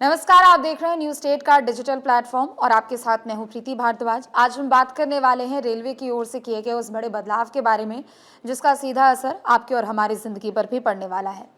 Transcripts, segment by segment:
नमस्कार, आप देख रहे हैं न्यूज स्टेट का डिजिटल प्लेटफॉर्म और आपके साथ मैं हूं प्रीति भारद्वाज। आज हम बात करने वाले हैं रेलवे की ओर से किए गए उस बड़े बदलाव के बारे में जिसका सीधा असर आपकी और हमारी जिंदगी पर भी पड़ने वाला है।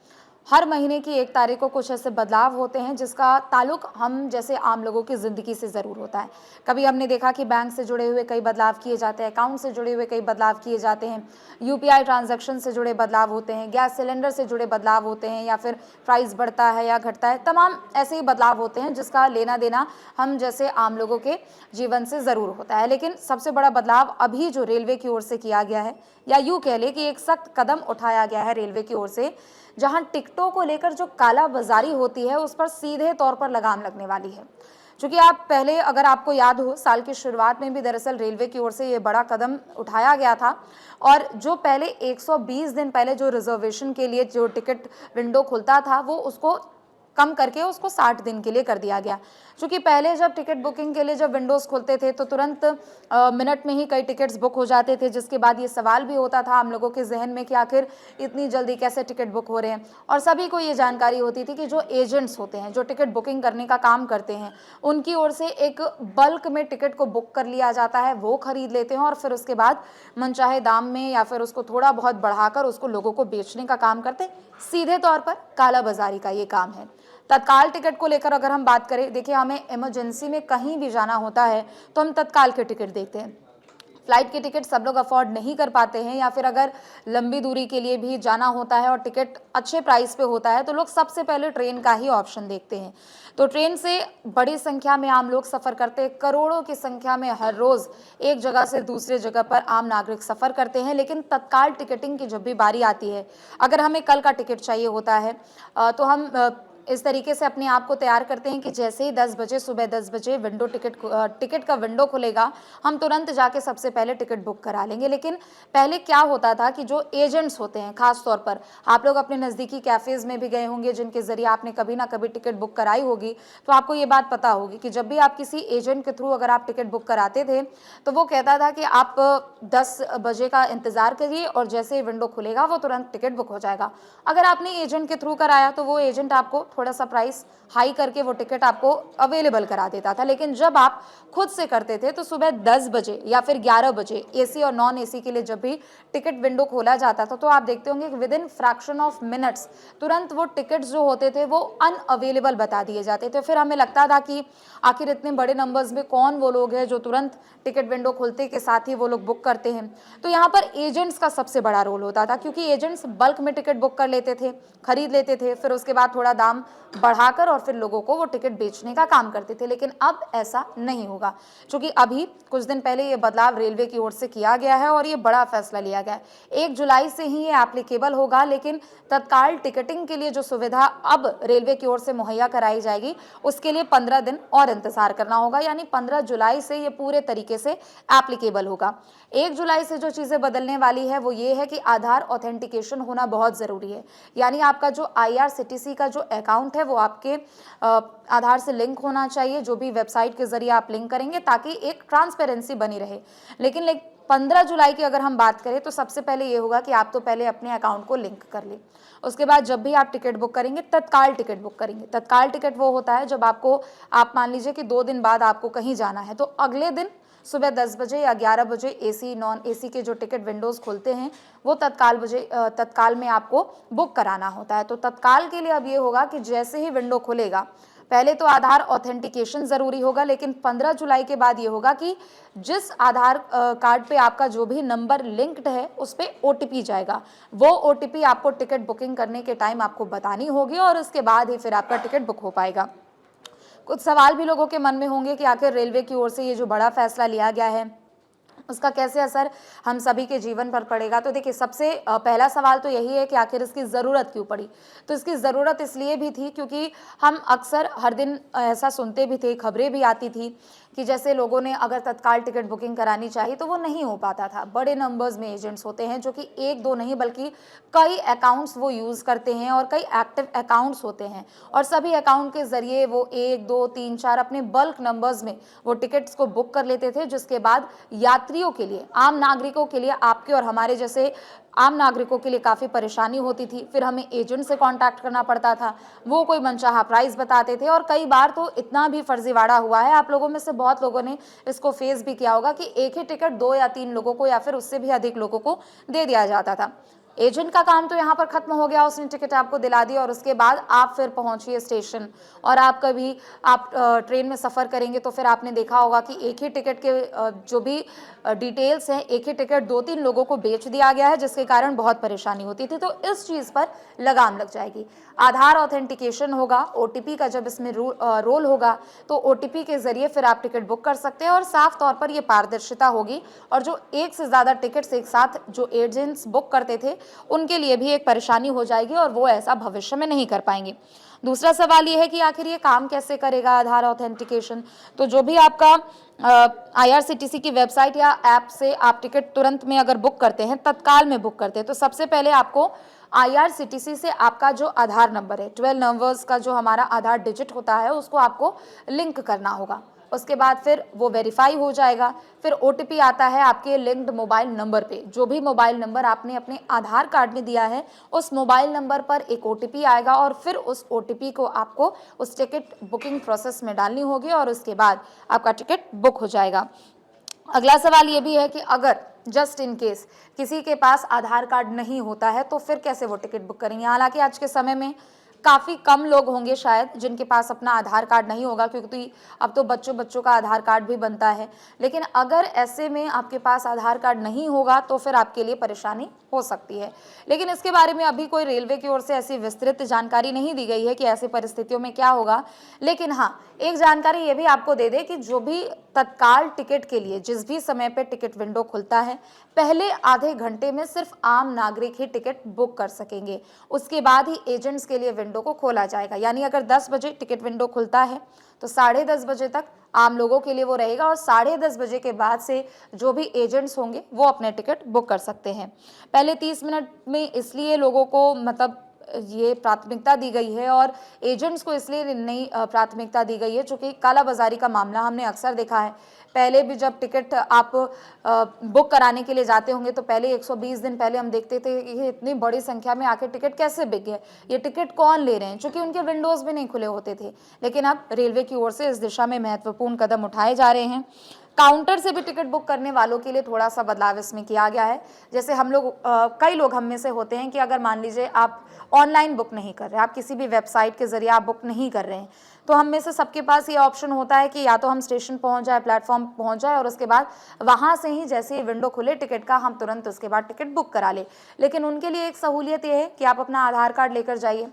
हर महीने की 1 तारीख को कुछ ऐसे बदलाव होते हैं जिसका ताल्लुक हम जैसे आम लोगों की जिंदगी से जरूर होता है। कभी हमने देखा कि बैंक से जुड़े हुए कई बदलाव किए जाते हैं, अकाउंट से जुड़े हुए कई बदलाव किए जाते हैं, यूपीआई ट्रांजैक्शन से जुड़े बदलाव होते हैं, गैस सिलेंडर से जुड़े बदलाव होते हैं या फिर प्राइस बढ़ता है या घटता है। तमाम ऐसे ही बदलाव होते हैं जिसका लेना देना हम जैसे आम लोगों के जीवन से जरूर होता है। लेकिन सबसे बड़ा बदलाव अभी जो रेलवे की ओर से किया गया है, या यूं कह ले कि एक सख्त कदम उठाया गया है रेलवे की ओर से, जहां टिकटों को लेकर जो काला बाजारी होती है उस पर सीधे तौर पर लगाम लगने वाली है। क्योंकि आप पहले, अगर आपको याद हो, साल की शुरुआत में भी दरअसल रेलवे की ओर से ये बड़ा कदम उठाया गया था और जो पहले 120 दिन पहले जो रिजर्वेशन के लिए जो टिकट विंडो खुलता था वो उसको कम करके उसको 60 दिन के लिए कर दिया गया। क्योंकि पहले जब टिकट बुकिंग के लिए जब विंडोज़ खुलते थे तो तुरंत मिनट में ही कई टिकट्स बुक हो जाते थे, जिसके बाद ये सवाल भी होता था हम लोगों के जहन में कि आखिर इतनी जल्दी कैसे टिकट बुक हो रहे हैं। और सभी को ये जानकारी होती थी कि जो एजेंट्स होते हैं, जो टिकट बुकिंग करने का काम करते हैं, उनकी ओर से एक बल्क में टिकट को बुक कर लिया जाता है, वो खरीद लेते हैं और फिर उसके बाद मनचाहे दाम में या फिर उसको थोड़ा बहुत बढ़ाकर उसको लोगों को बेचने का काम करते हैं। सीधे तौर पर काला बाजारी का ये काम है। तत्काल टिकट को लेकर अगर हम बात करें, देखिए हमें इमरजेंसी में कहीं भी जाना होता है तो हम तत्काल के टिकट देखते हैं। फ्लाइट के टिकट सब लोग अफोर्ड नहीं कर पाते हैं, या फिर अगर लंबी दूरी के लिए भी जाना होता है और टिकट अच्छे प्राइस पे होता है तो लोग सबसे पहले ट्रेन का ही ऑप्शन देखते हैं। तो ट्रेन से बड़ी संख्या में आम लोग सफ़र करते हैं, करोड़ों की संख्या में हर रोज़ एक जगह से दूसरे जगह पर आम नागरिक सफ़र करते हैं। लेकिन तत्काल टिकटिंग की जब भी बारी आती है, अगर हमें कल का टिकट चाहिए होता है तो हम इस तरीके से अपने आप को तैयार करते हैं कि जैसे ही 10 बजे, सुबह 10 बजे टिकट का विंडो खुलेगा, हम तुरंत जाके सबसे पहले टिकट बुक करा लेंगे। लेकिन पहले क्या होता था कि जो एजेंट्स होते हैं, खास तौर पर आप लोग अपने नज़दीकी कैफ़ेज़ में भी गए होंगे जिनके ज़रिए आपने कभी ना कभी टिकट बुक कराई होगी, तो आपको ये बात पता होगी कि जब भी आप किसी एजेंट के थ्रू अगर आप टिकट बुक कराते थे तो वो कहता था कि आप 10 बजे का इंतज़ार करिए और जैसे ही विंडो खुलेगा वो तुरंत टिकट बुक हो जाएगा। अगर आपने एजेंट के थ्रू कराया तो वो एजेंट आपको थोड़ा सा प्राइस हाई करके वो टिकट आपको अवेलेबल करा देता था। लेकिन जब आप खुद से करते थे तो सुबह 10 बजे या फिर 11 बजे एसी और नॉन एसी के लिए जब भी टिकट विंडो खोला जाता था तो आप देखते होंगे कि with in fraction of minutes तुरंत वो टिकट्स जो होते थे वो अनअवेलेबल बता दिए जाते थे। फिर हमें लगता था कि आखिर इतने बड़े नंबर्स में कौन वो लोग हैं जो तुरंत टिकट विंडो खुलते के साथ ही वो लोग बुक करते हैं। तो यहाँ पर एजेंट्स का सबसे बड़ा रोल होता था, क्योंकि एजेंट्स बल्क में टिकट बुक कर लेते थे, खरीद लेते थे, फिर उसके बाद थोड़ा दाम बढ़ाकर और फिर लोगों को वो टिकट बेचने का काम करते थे। लेकिन अब ऐसा नहीं होगा, क्योंकि अभी कुछ दिन पहले ये बदलाव रेलवे की ओर से किया गया है और ये बड़ा फैसला लिया गया है। 1 जुलाई से ही ये एप्लीकेबल होगा। लेकिन तत्काल टिकटिंग के लिए जो सुविधा अब रेलवे की ओर से मुहैया कराई जाएगी उसके लिए 15 दिन और इंतजार करना होगा, यानी 15 जुलाई से ये पूरे तरीके से एप्लीकेबल होगा। 1 जुलाई से जो चीज़ें बदलने वाली है वो ये है कि आधार ऑथेंटिकेशन होना बहुत ज़रूरी है। यानी आपका जो IRCTC का जो अकाउंट है वो आपके आधार से लिंक होना चाहिए, जो भी वेबसाइट के जरिए आप लिंक करेंगे, ताकि एक ट्रांसपेरेंसी बनी रहे। लेकिन 15 जुलाई की अगर हम बात करें तो सबसे पहले ये होगा कि आप तो पहले अपने अकाउंट को लिंक कर लें। उसके बाद जब भी आप टिकट बुक करेंगे, तत्काल टिकट बुक करेंगे। तत्काल टिकट वो होता है जब आप मान लीजिए कि 2 दिन बाद आपको कहीं जाना है तो अगले दिन सुबह 10 बजे या 11 बजे एसी नॉन एसी के जो टिकट विंडोज़ खुलते हैं वो तत्काल में आपको बुक कराना होता है। तो तत्काल के लिए अब ये होगा कि जैसे ही विंडो खुलेगा, पहले तो आधार ऑथेंटिकेशन ज़रूरी होगा, लेकिन 15 जुलाई के बाद ये होगा कि जिस आधार कार्ड पे आपका जो भी नंबर लिंक्ड है उस पर OTP जाएगा। वो OTP आपको टिकट बुकिंग करने के टाइम आपको बतानी होगी और उसके बाद ही फिर आपका टिकट बुक हो पाएगा। कुछ सवाल भी लोगों के मन में होंगे कि आखिर रेलवे की ओर से ये जो बड़ा फैसला लिया गया है उसका कैसे असर हम सभी के जीवन पर पड़ेगा। तो देखिए, सबसे पहला सवाल तो यही है कि आखिर इसकी ज़रूरत क्यों पड़ी। तो इसकी ज़रूरत इसलिए भी थी क्योंकि हम अक्सर हर दिन ऐसा सुनते भी थे, खबरें भी आती थी कि जैसे लोगों ने अगर तत्काल टिकट बुकिंग करानी चाहिए तो वो नहीं हो पाता था। बड़े नंबर्स में एजेंट्स होते हैं जो कि 1-2 नहीं बल्कि कई अकाउंट्स वो यूज़ करते हैं और कई एक्टिव अकाउंट्स होते हैं और सभी अकाउंट के ज़रिए वो 1, 2, 3, 4 अपने बल्क नंबर्स में वो टिकट्स को बुक कर लेते थे, जिसके बाद यात्रियों के लिए, आम नागरिकों के लिए, आपके और हमारे जैसे आम नागरिकों के लिए काफ़ी परेशानी होती थी। फिर हमें एजेंट से कांटेक्ट करना पड़ता था, वो कोई मनचाहा प्राइस बताते थे और कई बार तो इतना भी फर्जीवाड़ा हुआ है, आप लोगों में से बहुत लोगों ने इसको फेस भी किया होगा कि एक ही टिकट 2 या 3 लोगों को या फिर उससे भी अधिक लोगों को दे दिया जाता था। एजेंट का काम तो यहाँ पर खत्म हो गया, उसने टिकट आपको दिला दी और उसके बाद आप फिर पहुंचिए स्टेशन। और आप कभी आप ट्रेन में सफ़र करेंगे तो फिर आपने देखा होगा कि एक ही टिकट के जो भी डिटेल्स हैं, एक ही टिकट 2-3 लोगों को बेच दिया गया है, जिसके कारण बहुत परेशानी होती थी। तो इस चीज़ पर लगाम लग जाएगी। आधार ऑथेंटिकेशन होगा, OTP का जब इसमें रोल होगा तो OTP के जरिए फिर आप टिकट बुक कर सकते हैं और साफ तौर पर ये पारदर्शिता होगी। और जो एक से ज़्यादा टिकट्स एक साथ जो एजेंट्स बुक करते थे उनके लिए भी एक परेशानी हो जाएगी और वो ऐसा भविष्य में नहीं कर पाएंगे। दूसरा सवाल ये है कि आखिर ये काम कैसे करेगा आधार ऑथेंटिकेशन। तो जो भी आपका IRCTC की वेबसाइट या ऐप से आप टिकट तुरंत में अगर बुक करते हैं, तत्काल में बुक करते हैं, तो सबसे पहले आपको IRCTC से आपका जो आधार नंबर है, 12 नंबर्स का जो हमारा आधार डिजिट होता है, उसको आपको लिंक करना होगा। उसके बाद फिर वो वेरीफाई हो जाएगा। फिर OTP आता है आपके लिंक्ड मोबाइल नंबर पे। जो भी मोबाइल नंबर आपने अपने आधार कार्ड में दिया है, उस मोबाइल नंबर पर एक OTP आएगा और फिर उस OTP को आपको उस टिकट बुकिंग प्रोसेस में डालनी होगी और उसके बाद आपका टिकट बुक हो जाएगा। अगला सवाल ये भी है कि अगर जस्ट इन केस किसी के पास आधार कार्ड नहीं होता है तो फिर कैसे वो टिकट बुक करेंगे। हालांकि आज के समय में काफ़ी कम लोग होंगे शायद जिनके पास अपना आधार कार्ड नहीं होगा, क्योंकि अब तो बच्चों का आधार कार्ड भी बनता है। लेकिन अगर ऐसे में आपके पास आधार कार्ड नहीं होगा तो फिर आपके लिए परेशानी हो सकती है। लेकिन इसके बारे में अभी कोई रेलवे की ओर से ऐसी विस्तृत जानकारी नहीं दी गई है कि ऐसी परिस्थितियों में क्या होगा। लेकिन हाँ, एक जानकारी ये भी आपको दे दे कि जो भी तत्काल टिकट के लिए जिस भी समय पे टिकट विंडो खुलता है, पहले आधे घंटे में सिर्फ आम नागरिक ही टिकट बुक कर सकेंगे। उसके बाद ही एजेंट्स के लिए विंडो को खोला जाएगा। यानी अगर 10 बजे टिकट विंडो खुलता है तो 10:30 बजे तक आम लोगों के लिए वो रहेगा और 10:30 बजे के बाद से जो भी एजेंट्स होंगे वो अपने टिकट बुक कर सकते हैं। पहले 30 मिनट में इसलिए लोगों को मतलब ये प्राथमिकता दी गई है और एजेंट्स को इसलिए नहीं प्राथमिकता दी गई है क्योंकि कालाबाजारी का मामला हमने अक्सर देखा है। पहले भी जब टिकट आप बुक कराने के लिए जाते होंगे तो पहले 120 दिन पहले हम देखते थे कि ये इतनी बड़ी संख्या में आके टिकट कैसे बिक गए, ये टिकट कौन ले रहे हैं, क्योंकि उनके विंडोज़ भी नहीं खुले होते थे। लेकिन अब रेलवे की ओर से इस दिशा में महत्वपूर्ण कदम उठाए जा रहे हैं। काउंटर से भी टिकट बुक करने वालों के लिए थोड़ा सा बदलाव इसमें किया गया है। जैसे हम लोग कई लोग हम में से होते हैं कि अगर मान लीजिए आप ऑनलाइन बुक नहीं कर रहे, आप किसी भी वेबसाइट के जरिए आप बुक नहीं कर रहे हैं, तो हम में से सबके पास ये ऑप्शन होता है कि या तो हम स्टेशन पहुंच जाए, प्लेटफॉर्म पहुंच जाए और उसके बाद वहां से ही जैसे ही विंडो खुले टिकट का हम तुरंत उसके बाद टिकट बुक करा ले। लेकिन उनके लिए एक सहूलियत ये है कि आप अपना आधार कार्ड लेकर जाइए,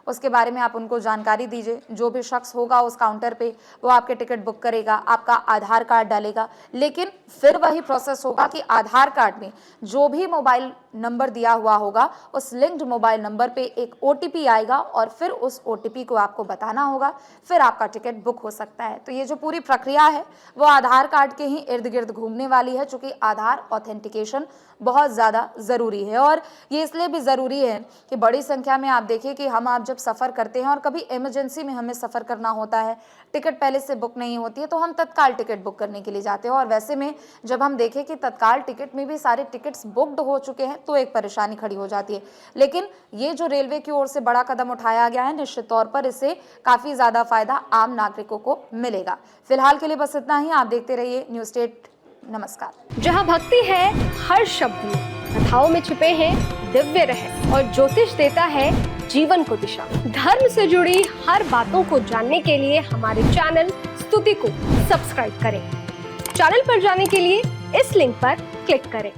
उसके बारे में आप उनको जानकारी दीजिए। जो भी शख्स होगा उस काउंटर पे वो आपके टिकट बुक करेगा, आपका आधार कार्ड डालेगा। लेकिन फिर वही प्रोसेस होगा कि आधार कार्ड में जो भी मोबाइल नंबर दिया हुआ होगा उस लिंक्ड मोबाइल नंबर पे एक OTP आएगा और फिर उस OTP को आपको बताना होगा, फिर आपका टिकट बुक हो सकता है। तो ये जो पूरी प्रक्रिया है वो आधार कार्ड के ही इर्द गिर्द घूमने वाली है, चूँकि आधार ऑथेंटिकेशन बहुत ज़्यादा ज़रूरी है। और ये इसलिए भी ज़रूरी है कि बड़ी संख्या में आप देखिए कि आप जब सफ़र करते हैं और कभी इमरजेंसी में हमें सफ़र करना होता है, टिकट पहले से बुक नहीं होती है, तो हम तत्काल टिकट बुक करने के लिए जाते हैं। और वैसे में जब हम देखें कि तत्काल टिकट में भी सारे टिकट्स बुकड हो चुके हैं तो एक परेशानी खड़ी हो जाती है। लेकिन ये जो रेलवे की ओर से बड़ा कदम उठाया गया है, निश्चित तौर पर इससे काफ़ी ज़्यादा फायदा आम नागरिकों को मिलेगा। फिलहाल के लिए बस इतना ही। आप देखते रहिए न्यूज़ स्टेट। नमस्कार। जहाँ भक्ति है हर शब्द में, कथाओं में छुपे हैं दिव्य रहस्य और ज्योतिष देता है जीवन को दिशा। धर्म से जुड़ी हर बातों को जानने के लिए हमारे चैनल स्तुति को सब्सक्राइब करें। चैनल पर जाने के लिए इस लिंक पर क्लिक करें।